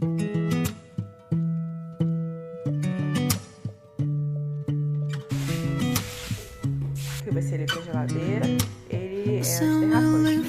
Aqui vai ser ele pra geladeira. Ele é antiderrapante.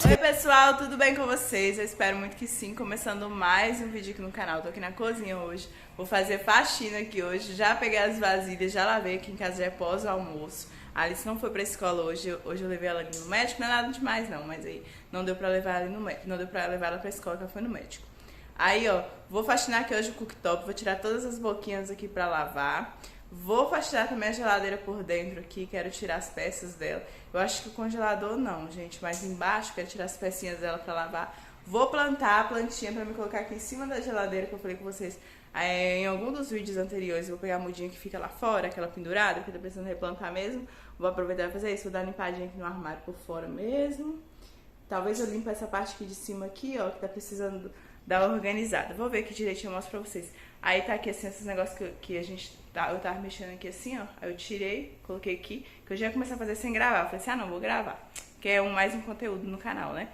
Oi pessoal, tudo bem com vocês? Eu espero muito que sim. Começando mais um vídeo aqui no canal. Tô aqui na cozinha hoje. Vou fazer faxina aqui hoje. Já peguei as vasilhas, já lavei aqui em casa, já é pós o almoço. A Alice não foi pra escola hoje. Hoje eu levei ela ali no médico. Não é nada demais não, mas aí não deu pra levar ela no médico. Não deu pra levar ela pra escola, que ela foi no médico. Aí, ó, vou faxinar aqui hoje o cooktop, vou tirar todas as boquinhas aqui pra lavar. Vou faxinar também a geladeira por dentro aqui, quero tirar as peças dela. Eu acho que o congelador não, gente, mas embaixo quero tirar as pecinhas dela pra lavar. Vou plantar a plantinha pra me colocar aqui em cima da geladeira, que eu falei com vocês em algum dos vídeos anteriores. Vou pegar a mudinha que fica lá fora, aquela pendurada, que eu tô pensando em replantar mesmo. Vou aproveitar e fazer isso, vou dar uma limpadinha aqui no armário por fora mesmo. Talvez eu limpe essa parte aqui de cima aqui, ó, que tá precisando dar uma organizada. Vou ver aqui direitinho, eu mostro pra vocês. Aí tá aqui assim, esses negócios que eu tava mexendo aqui assim, ó. Aí eu tirei, coloquei aqui, que eu já ia começar a fazer sem gravar. Eu falei assim, ah não, vou gravar. Que é mais um conteúdo no canal, né?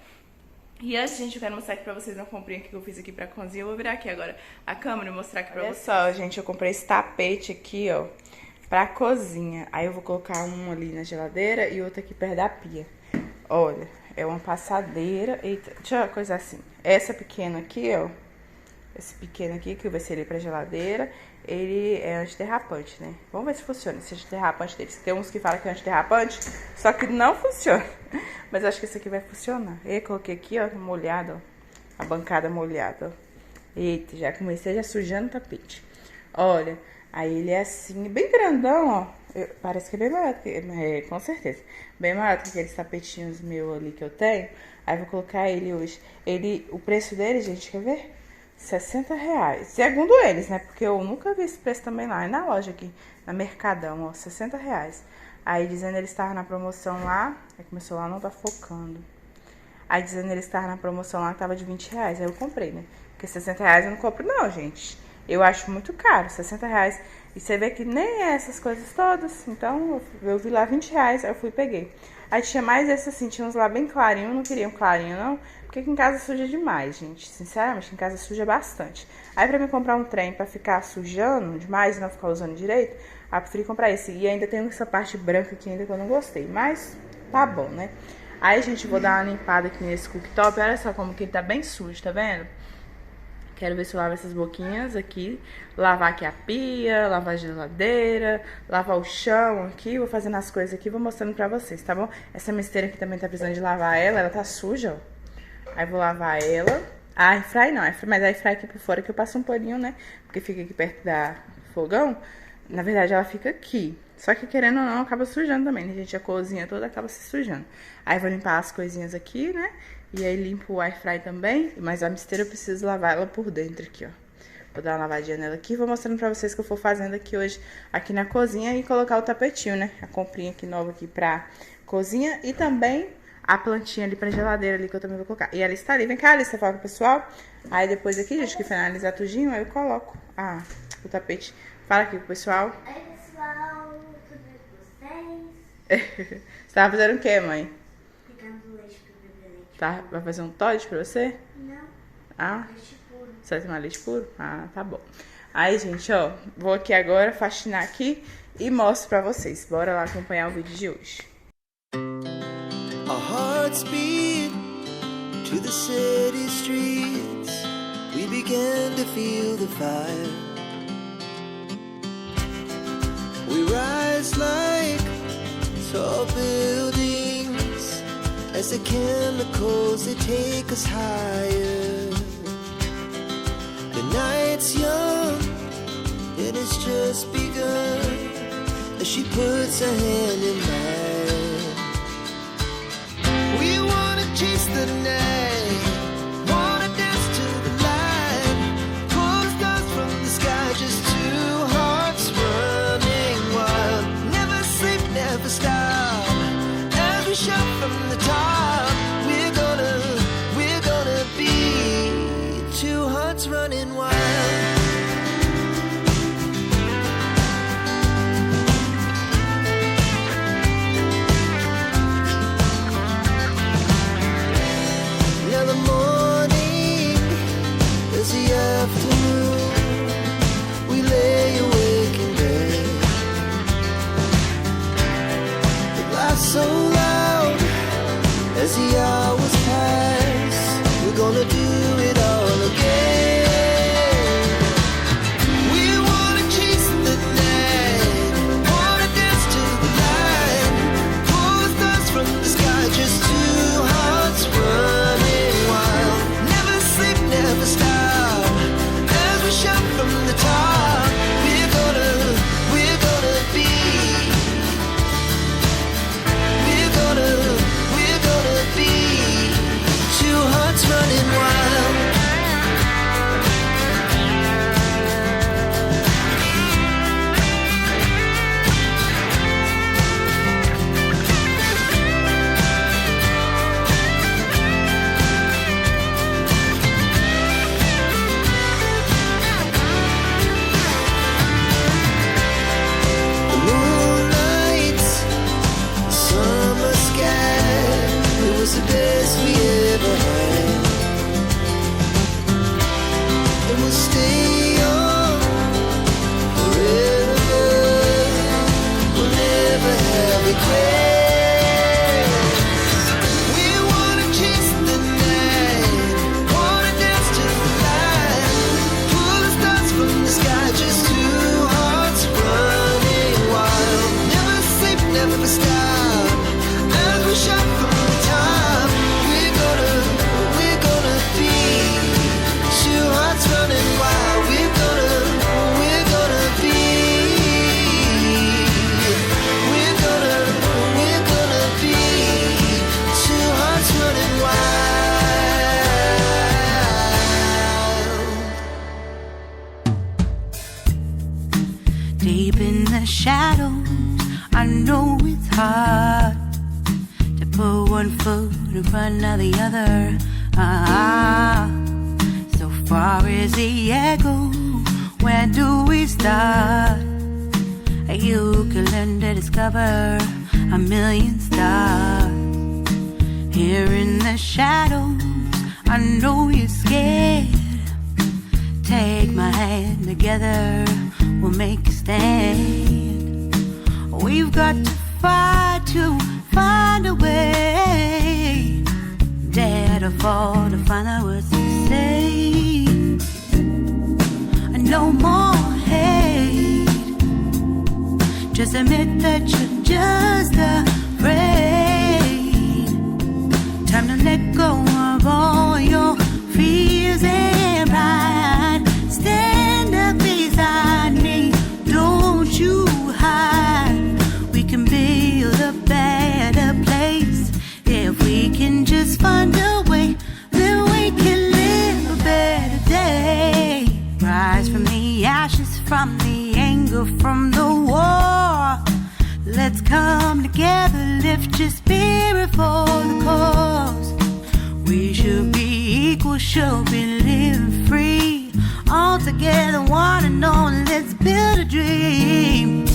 E antes, gente, eu quero mostrar aqui pra vocês uma comprinha que eu fiz aqui pra cozinha. Eu vou virar aqui agora a câmera e mostrar aqui pra vocês. Olha só, gente, eu comprei esse tapete aqui, ó, pra cozinha. Aí eu vou colocar um ali na geladeira e outro aqui perto da pia. Olha, é uma passadeira. Eita, deixa eu ver uma coisa assim. Essa pequena aqui, ó. Esse pequeno aqui, que vai ser ele pra geladeira, ele é antiderrapante, né? Vamos ver se funciona, esse antiderrapante deles. Tem uns que falam que é antiderrapante, só que não funciona. Mas acho que esse aqui vai funcionar. Eu coloquei aqui, ó, molhado, ó. A bancada molhada, ó. Eita, já comecei já sujando o tapete. Olha, aí ele é assim, bem grandão, ó. Parece que é bem maior, com certeza. Bem maior que aqueles tapetinhos meus ali que eu tenho. Aí vou colocar ele hoje. O preço dele, gente, quer ver? R$60. Segundo eles, né? Porque eu nunca vi esse preço também lá. É na loja aqui, na Mercadão, ó, R$60. Aí dizendo eles estavam na promoção lá. Aí começou lá, não tá focando. Aí dizendo eles estavam na promoção lá que tava de R$20. Aí eu comprei, né? Porque R$60 eu não compro não, gente. Eu acho muito caro, R$60. E você vê que nem é essas coisas todas. Então eu vi lá R$20, aí eu fui e peguei. Aí tinha mais esse assim, tinha uns lá bem clarinho. Eu não queria um clarinho não, porque aqui em casa suja demais, gente. Sinceramente, em casa suja bastante. Aí pra mim comprar um trem pra ficar sujando demais e não ficar usando direito, aí eu preferi comprar esse. E ainda tem essa parte branca aqui ainda que eu não gostei, mas tá bom, né? Aí, gente, vou dar uma limpada aqui nesse cooktop. Olha só como que ele tá bem sujo, tá vendo? Quero ver se eu lavo essas boquinhas aqui, lavar aqui a pia, lavar a geladeira, lavar o chão aqui. Vou fazendo as coisas aqui, vou mostrando pra vocês, tá bom? Essa misteira aqui também tá precisando de lavar ela tá suja, ó. Aí vou lavar ela. A airfry não, mas a airfry aqui por fora que eu passo um paninho, né? Porque fica aqui perto da fogão. Na verdade ela fica aqui. Só que querendo ou não, acaba sujando também, né, gente? A cozinha toda acaba se sujando. Aí vou limpar as coisinhas aqui, né? E aí limpo o airfry também. Mas a misteira eu preciso lavar ela por dentro aqui, ó. Vou dar uma lavadinha nela aqui. Vou mostrando pra vocês o que eu for fazendo aqui hoje, aqui na cozinha. E colocar o tapetinho, né? A comprinha aqui nova aqui pra cozinha. E também a plantinha ali pra geladeira ali que eu também vou colocar. E ela está ali. Vem cá, Alice, fala com o pessoal. Aí depois aqui, gente, que finalizar tudinho, aí eu coloco o tapete. Fala aqui com o pessoal. Oi, pessoal. Tudo bem com vocês? Você tava fazendo o quê, mãe? Pegando leite pro bebê. Tá, vai fazer um Toddy pra você? Não. Ah? Leite puro. Você vai tomar leite puro? Ah, tá bom. Aí, gente, ó, vou aqui agora faxinar aqui e mostro pra vocês. Bora lá acompanhar o vídeo de hoje. Our hearts beat to the city streets. We began to feel the fire. We rise like tall buildings as the chemicals, they take us higher. The night's young, it has just begun as she puts her hand in mine. We wanna chase the night, wanna dance to the light, pull the stars from the sky, just two hearts running wild. Never sleep, never stop, as we shout from the top. We're gonna be two hearts running wild. laugh so loud as the hours pass. We're gonna do it all again. We wanna chase the night, wanna dance to the light, pull the stars from the sky, just two hearts running wild. Never sleep, never stop, as we shout from the top. We're gonna be. We're gonna be two hearts running wild. The moonlight, summer sky, it was the best we ever had. And we'll stay young forever. We'll never have regrets. We wanna chase the night, wanna dance to the light, pull the stars from the sky, just two hearts running wild. Never sleep, never stop, as we shout from the top. We're gonna be two hearts running wild. We're gonna be. We're gonna be two hearts running wild. Deep in the shadows, I know it's hard to put one foot in front of the other. So far as the echo, where do we start? You can learn to discover a million stars. Here in the shadows, I know you're scared. Take my hand, together we'll make a stand. We've got to fight to find a way. Dare to fall to find out what to say. No more hate. Just admit that you're just afraid. Time to let go of all your fears and pride. Stand up beside me, don't you hide. We can build a better place. If we can just find a way, then we can live a better day. Rise from the ashes, from the anger, from the war. Let's come together, lift your spirit for the cause. We should be equal, should be living free. All together, one and all, let's build a dream.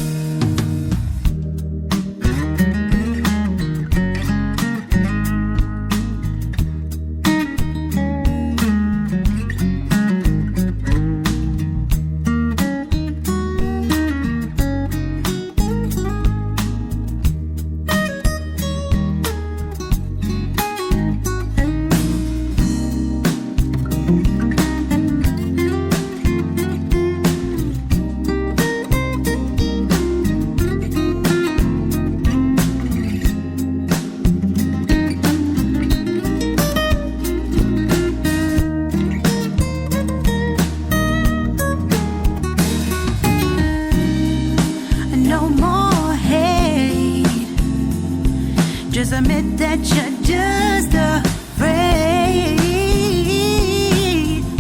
Just admit that you're just afraid.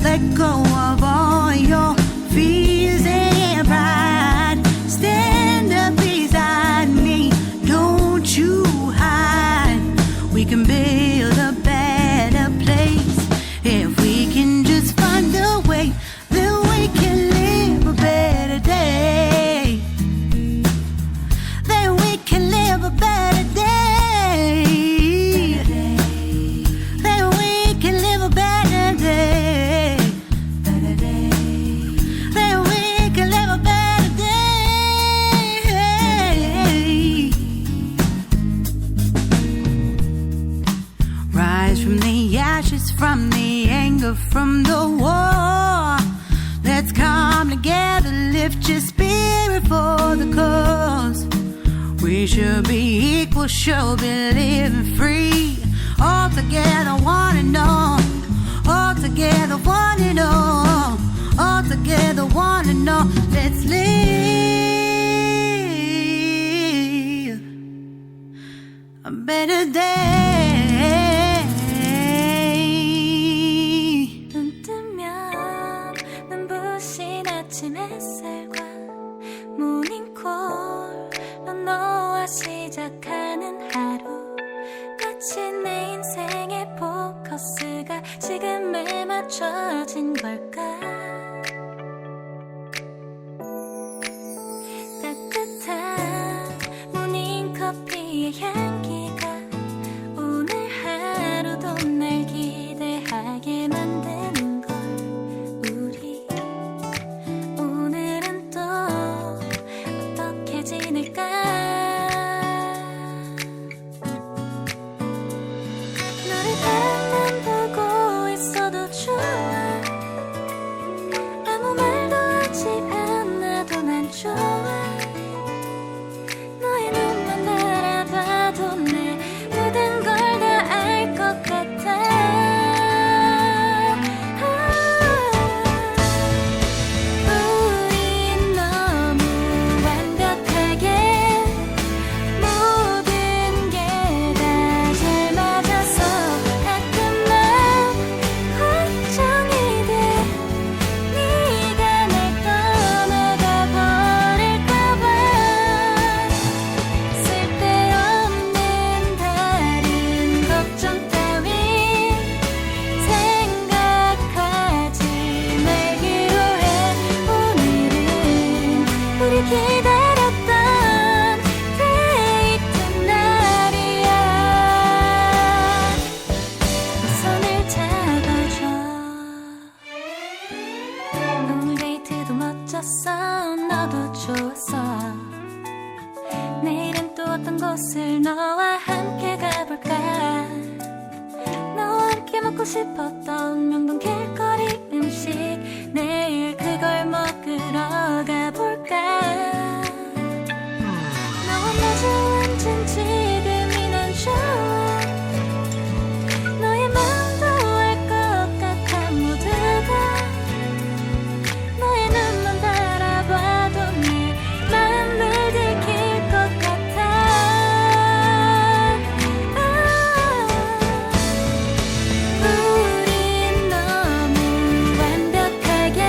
Let go of all your fears and pride. Stand up beside me, don't you hide. We can build a better place. If we can just find a way, then we can live a better day. Then we can live a better day. from the anger from the war. Let's come together, lift your spirit for the cause. We should be equal, should be living free. All together, one and all. All together, one and all. All together, one and all. Let's live a better day. 눈 뜨면 눈부신 아침 햇살과 모닝콜로 너와 시작하는 하루. 마치 내 인생의 포커스가 지금에 맞춰진 걸까. 따뜻한 모닝커피의 향기가 오늘 하루도 날 기대하게 만드는 걸. 우리 오늘은 또 어떻게 지낼까. 너를 바라만 보고 있어도 좋아. 아무 말도 하지 않아도 난 좋아. 너의 눈만 바라봐도 내 모든 걸 다 알 것 같아. 우린 너무 완벽하게 모든 게 다 잘 맞아서 가끔 난 걱정이 돼. 네가 날 떠나가 버릴까 봐. 쓸데없는 다른 걱정 따윈 생각하지 말기로 해. 오늘은 우리 기다렸던 데이트 날이야. 손을 잡아줘. 오늘 데이트도 멋졌어. 너도 좋았어. 내일은 또 어떤 곳을 너와 함께 가볼까. 너와 함께 먹고 싶었던 명동 길거리 음식. 내일 그걸 먹으러 가볼까. 너와 마주 앉은 지금이 난 좋아. 너의 마음도 알 것 같아. 모두 다 너의 눈만 바라봐도 내 마음을 들킬 것 같아. 우린 너무 완벽하게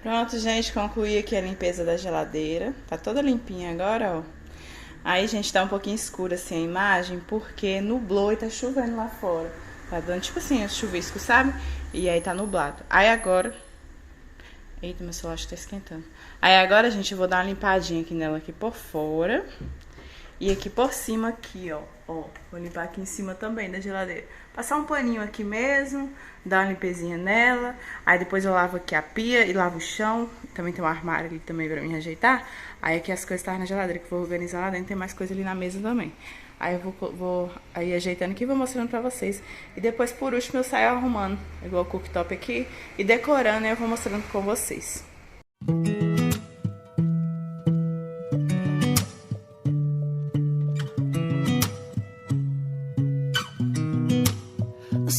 Pronto, gente, concluí aqui a limpeza da geladeira. Tá toda limpinha agora, ó. Aí, gente, tá um pouquinho escura assim a imagem, porque nublou e tá chovendo lá fora. Tá dando tipo assim, os chuviscos, sabe? E aí tá nublado. Aí agora... Eita, meu celular tá esquentando. Aí agora, gente, eu vou dar uma limpadinha aqui nela aqui por fora. E aqui por cima, aqui, ó. Ó, vou limpar aqui em cima também da geladeira. Passar um paninho aqui mesmo, dar uma limpezinha nela. Aí depois eu lavo aqui a pia e lavo o chão. Também tem um armário ali também pra me ajeitar. Aí aqui as coisas estavam na geladeira, que eu vou organizar lá dentro. Tem mais coisa ali na mesa também. Aí eu vou aí ajeitando aqui e vou mostrando pra vocês. E depois, por último, eu saio arrumando. Igual o cooktop aqui. E decorando, e eu vou mostrando com vocês.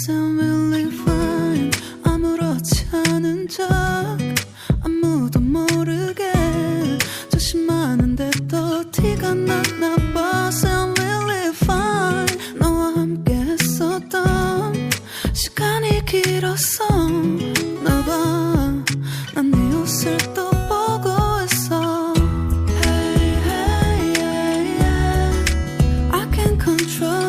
sound really fine. 아무렇지 않은 척 아무도 모르게 조심하는데 또 티가 났나 봐. Sound really fine. 너와 함께 했었던 시간이 길었어. 나 봐, 난 네 옷을 또 보고 있어. Hey, hey, yeah, yeah. I can't control.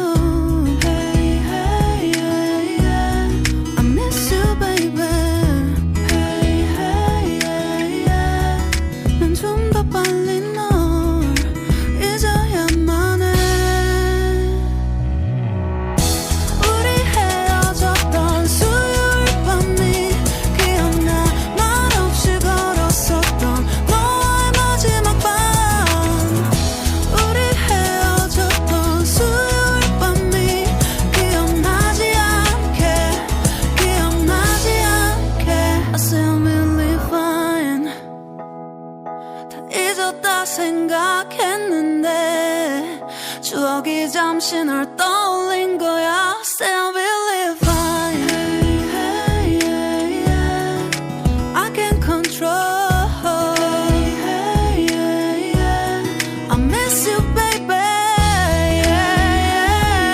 생각했는데 추억이 잠시 널 떠올린 거야. Still believe fine. Hey, hey, yeah, yeah. I can't control. Hey, hey, yeah, yeah. I miss you, baby. Yeah,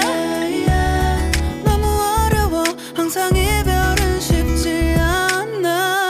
yeah, yeah. 너무 어려워. 항상 이별은 쉽지 않아.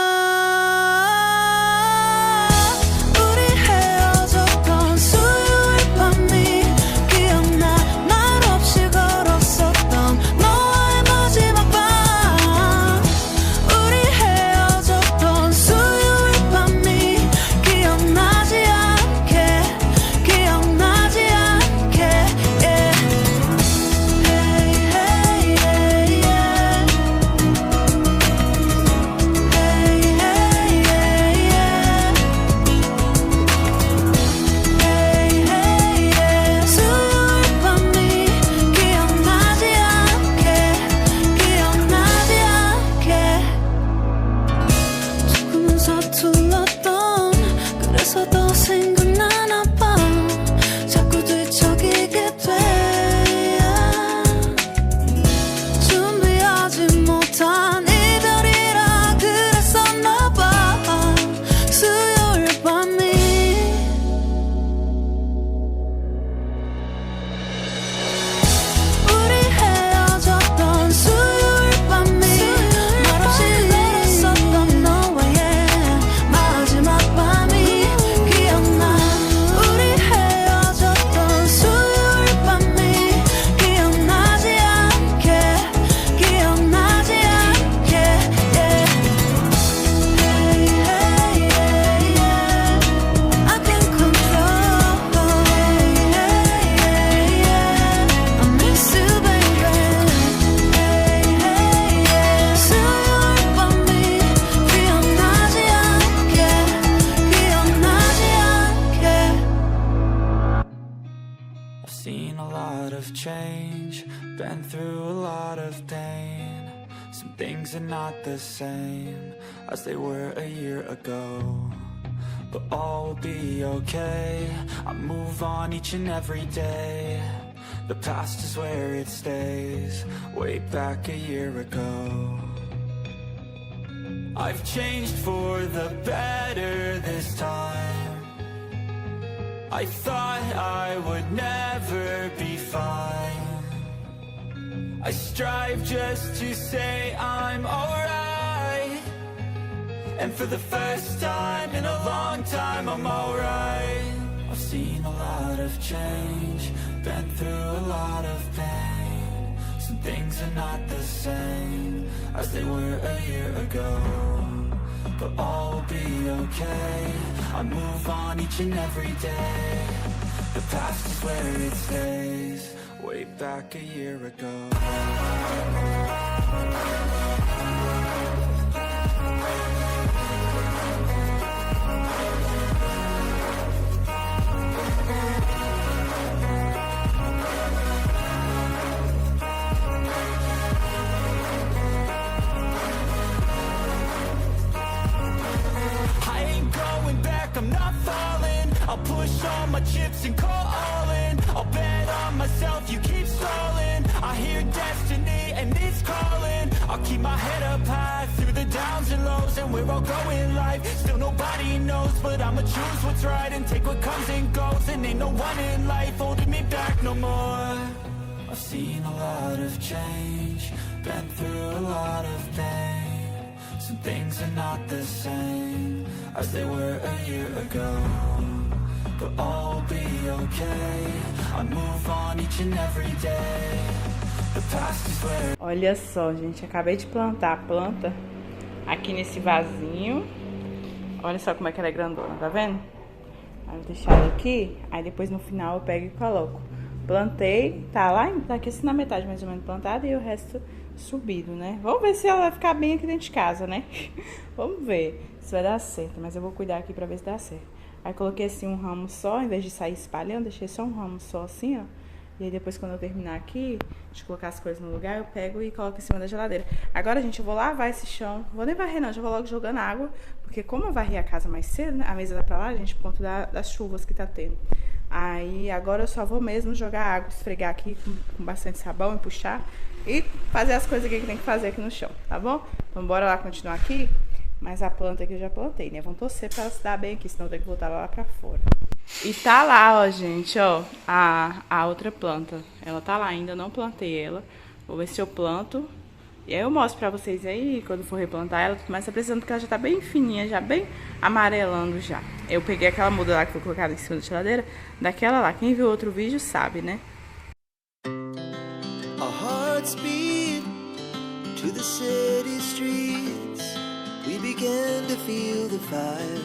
Seen a lot of change, been through a lot of pain. Some things are not the same as they were a year ago, but all will be okay. I move on each and every day. The past is where it stays, way back a year ago. I've changed for the better this time. I thought I would never be fine. I strive just to say I'm alright, And for the first time in a long time, I'm alright. I've seen a lot of change, been through a lot of pain. Some things are not the same as they were a year ago, but all will be okay. I move on each and every day. The past is where it stays, way back a year ago. I'm not falling, I'll push all my chips and call all in. I'll bet on myself, you keep stalling. I hear destiny and it's calling. I'll keep my head up high through the downs and lows. And we're all going life, still nobody knows. But I'ma choose what's right and take what comes and goes. And ain't no one in life holding me back no more. I've seen a lot of change, been through a lot of pain. Some things are not the same as they were a year ago, but all will be okay. I move on each and every day. The past is where... Olha só, gente, acabei de plantar a planta aqui nesse vasinho. Olha só como é que ela é grandona, tá vendo? Aí vou deixar ela aqui, aí depois no final eu pego e coloco. Plantei, tá lá, tá aqui assim na metade mais ou menos plantada e o resto subido, né? Vamos ver se ela vai ficar bem aqui dentro de casa, né? Vamos ver se vai dar certo, mas eu vou cuidar aqui pra ver se dá certo. Aí coloquei assim um ramo só, em vez de sair espalhando, deixei só um ramo só assim, ó. E aí depois quando eu terminar aqui, de colocar as coisas no lugar, eu pego e coloco em cima da geladeira. Agora, gente, eu vou lavar esse chão. Vou nem varrer não, já vou logo jogando água. Porque como eu varri a casa mais cedo, né? A mesa dá pra lá, gente, por conta das chuvas que tá tendo. Aí agora eu só vou mesmo jogar água, esfregar aqui com bastante sabão e puxar. E fazer as coisas aqui que tem que fazer aqui no chão, tá bom? Então bora lá continuar aqui. Mas a planta aqui eu já plantei, né? Vamos torcer pra ela se dar bem aqui, senão eu tenho que voltar lá pra fora. E tá lá, ó, gente, ó, a outra planta. Ela tá lá ainda, não plantei ela. Vou ver se eu planto. E aí eu mostro pra vocês aí, quando for replantar ela, mas tá precisando porque ela já tá bem fininha, já bem amarelando já. Eu peguei aquela muda lá que foi colocada em cima da geladeira, daquela lá. Quem viu outro vídeo sabe, né? Our hearts beat to the city streets. We began to feel the fire.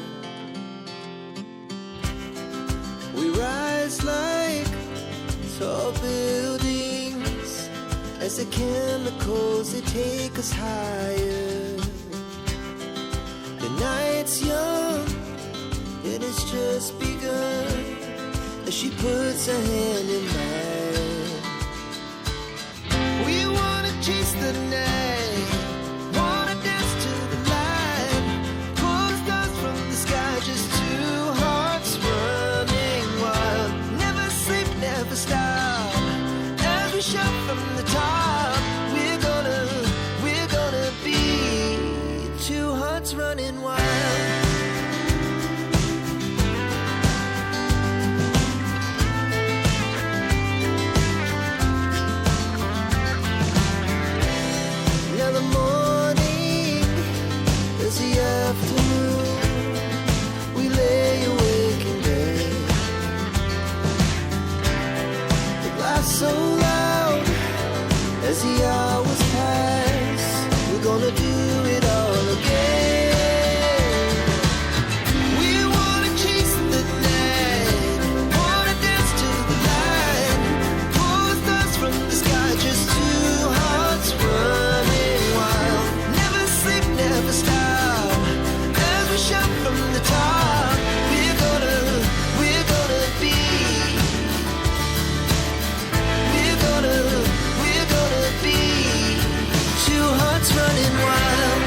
We rise like tall buildings as the chemicals, they take us higher. The night's young and it's just begun as she puts her hand in mine. We wanna chase the night, wanna dance to the light, pull the stars from the sky, just two hearts running wild. Never sleep, never stop, as we shout from the top. We're gonna be two hearts running wild. The morning is the afternoon. We lay awake in bed. The laughs so loud as the hours pass. We're gonna do it all again. We wanna chase the night, wanna dance to the light, pull the stars from the sky, just two hearts running. Never stop, as we shout from the top. We're gonna be, we're gonna be two hearts running wild.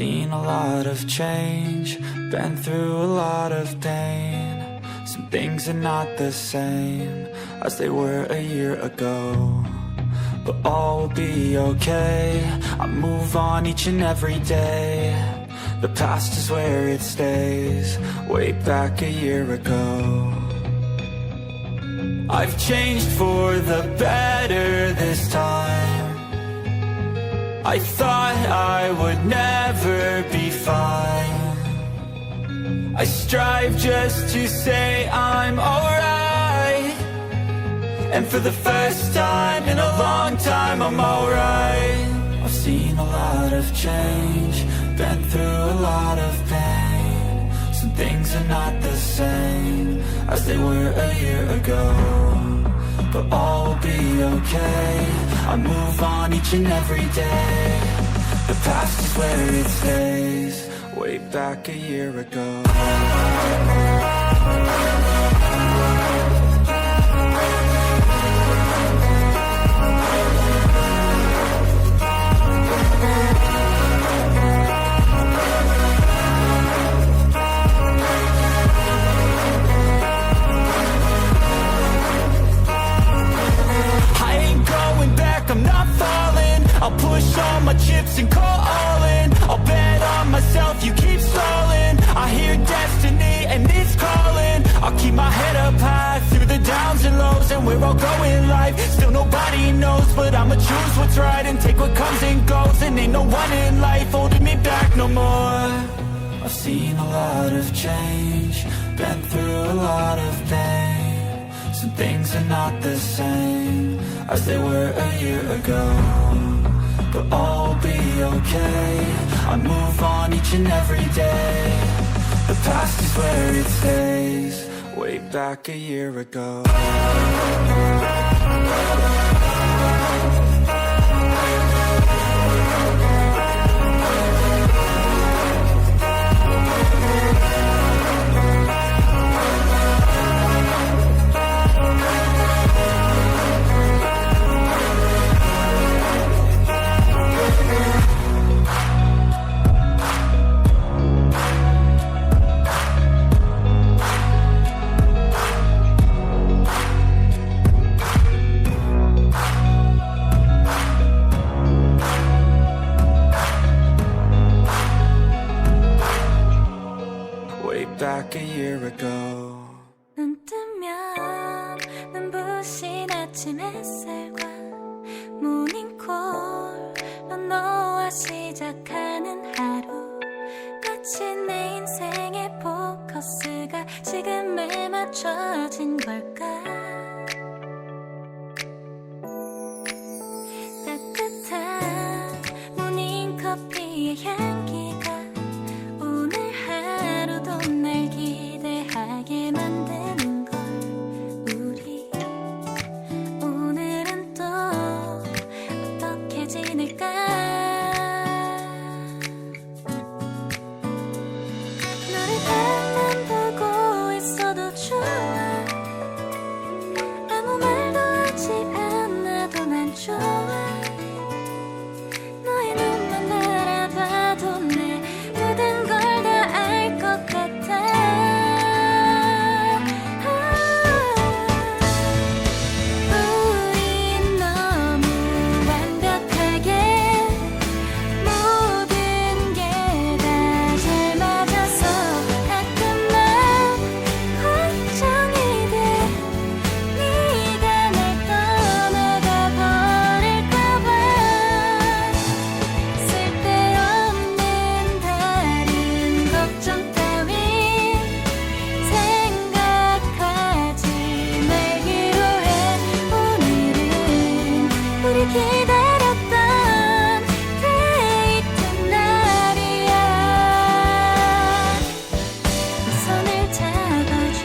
seen a lot of change, been through a lot of pain. Some things are not the same as they were a year ago, but all will be okay. I move on each and every day. The past is where it stays, way back a year ago. I've changed for the better this time. I thought I would never be fine. I strive just to say I'm alright, and for the first time in a long time I'm alright. I've seen a lot of change, been through a lot of pain. Some things are not the same as they were a year ago, but all will be okay. I move on each and every day. The past is where it stays, way back a year ago. I'm not falling, I'll push all my chips and call all in. I'll bet on myself, you keep stalling. I hear destiny and it's calling. I'll keep my head up high through the downs and lows, and we're all going life. Still nobody knows, but I'ma choose what's right and take what comes and goes. And ain't no one in life holding me back no more. I've seen a lot of change, been through a lot of pain. Some things are not the same as they were a year ago, but all will be okay. I move on each and every day. The past is where it stays, way back a year ago. Back a year ago. 눈 뜨면 눈부신 아침 햇살과 모닝콜로 너와 시작하는 하루, 마치 내 인생의 포커스가 지금에 맞춰진 걸까. 따뜻한 모닝커피의 향기가 오늘 하루도 날 기대하게 만드는 걸. 우리 오늘은 또 어떻게 지낼까. 너를 가만 보고 있어도 좋아. 아무 말도 하지 않아도 난 좋아. 너의 눈만 바라봐도 내 모든 걸 다 알 것 같아. 우린 너무 완벽하게 모든 게 다 잘 맞아서 가끔만 걱정이 돼. 네가 날 떠나가 버릴까 봐. 쓸데없는 다른 걱정 따윈 생각하지 말기로 해. 오늘은 우리 기다렸던 데이트 날이야. 손을 잡아줘.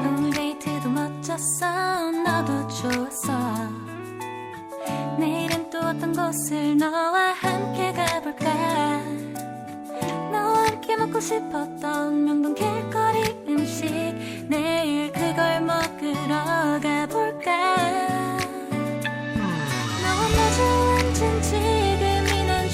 오늘 데이트도 멋졌어. 너도 좋았어. 내일은 또 어떤 곳을 너와 함께 가볼까. 너와 함께 먹고 싶었던 명동 길거리 음식, 내일 그걸 먹으러 가볼까. 너와 마주 앉은 지금이 난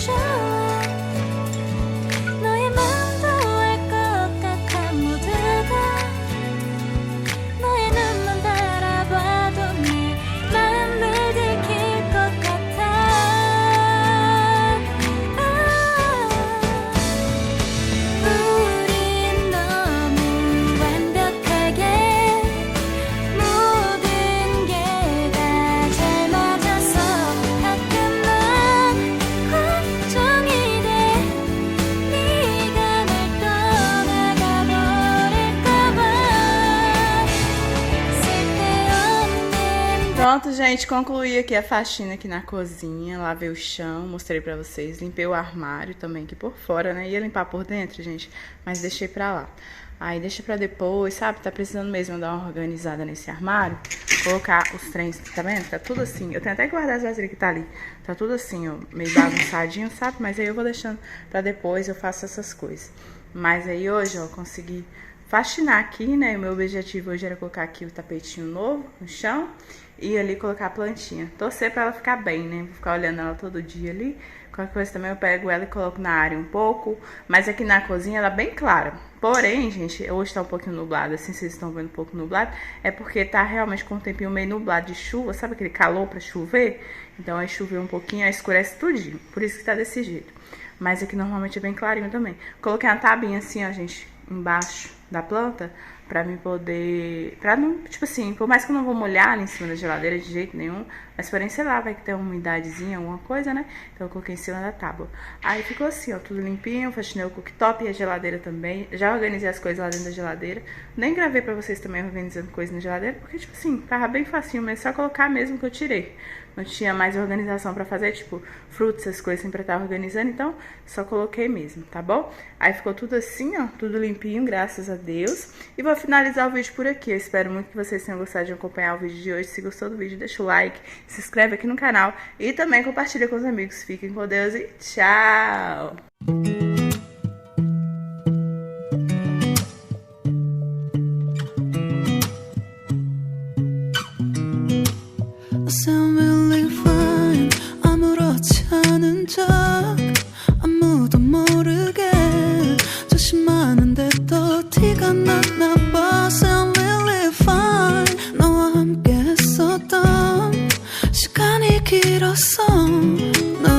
Pronto, gente, concluí aqui a faxina aqui na cozinha, lavei o chão, mostrei pra vocês, limpei o armário também aqui por fora, né? Ia limpar por dentro, gente, mas deixei pra lá. Aí deixa pra depois, sabe? Tá precisando mesmo dar uma organizada nesse armário, colocar os trens, tá vendo? Tá tudo assim, eu tenho até que guardar as vasilhas que tá ali, tá tudo assim, ó, meio bagunçadinho, sabe? Mas aí eu vou deixando pra depois, eu faço essas coisas. Mas aí hoje, ó, consegui faxinar aqui, né? O meu objetivo hoje era colocar aqui o tapetinho novo no chão e ali colocar a plantinha. Torcer pra ela ficar bem, né? Vou ficar olhando ela todo dia ali. Qualquer coisa também eu pego ela e coloco na área um pouco. Mas aqui na cozinha ela é bem clara. Porém, gente, hoje tá um pouquinho nublado, assim, vocês estão vendo um pouco nublado. É porque tá realmente com um tempinho meio nublado de chuva, sabe aquele calor pra chover? Então aí choveu um pouquinho, aí escurece tudinho. Por isso que tá desse jeito. Mas aqui normalmente é bem clarinho também. Coloquei uma tabinha assim, ó, gente, embaixo da planta, pra mim poder... Pra não, tipo assim, por mais que eu não vou molhar ali em cima da geladeira de jeito nenhum, mas porém, sei lá, vai que tem uma umidadezinha, alguma coisa, né? Então eu coloquei em cima da tábua. Aí ficou assim, ó, tudo limpinho, faxinei o cooktop e a geladeira também. Já organizei as coisas lá dentro da geladeira. Nem gravei pra vocês também organizando coisas na geladeira, porque, tipo assim, tava bem facinho, mas só colocar mesmo que eu tirei. Não tinha mais organização pra fazer, tipo, frutas, essas coisas sempre tava organizando, então só coloquei mesmo, tá bom? Aí ficou tudo assim, ó, tudo limpinho, graças a Deus. E vou finalizar o vídeo por aqui. Eu espero muito que vocês tenham gostado de acompanhar o vídeo de hoje. Se gostou do vídeo, deixa o like, se inscreve aqui no canal e também compartilha com os amigos. Fiquem com Deus e tchau!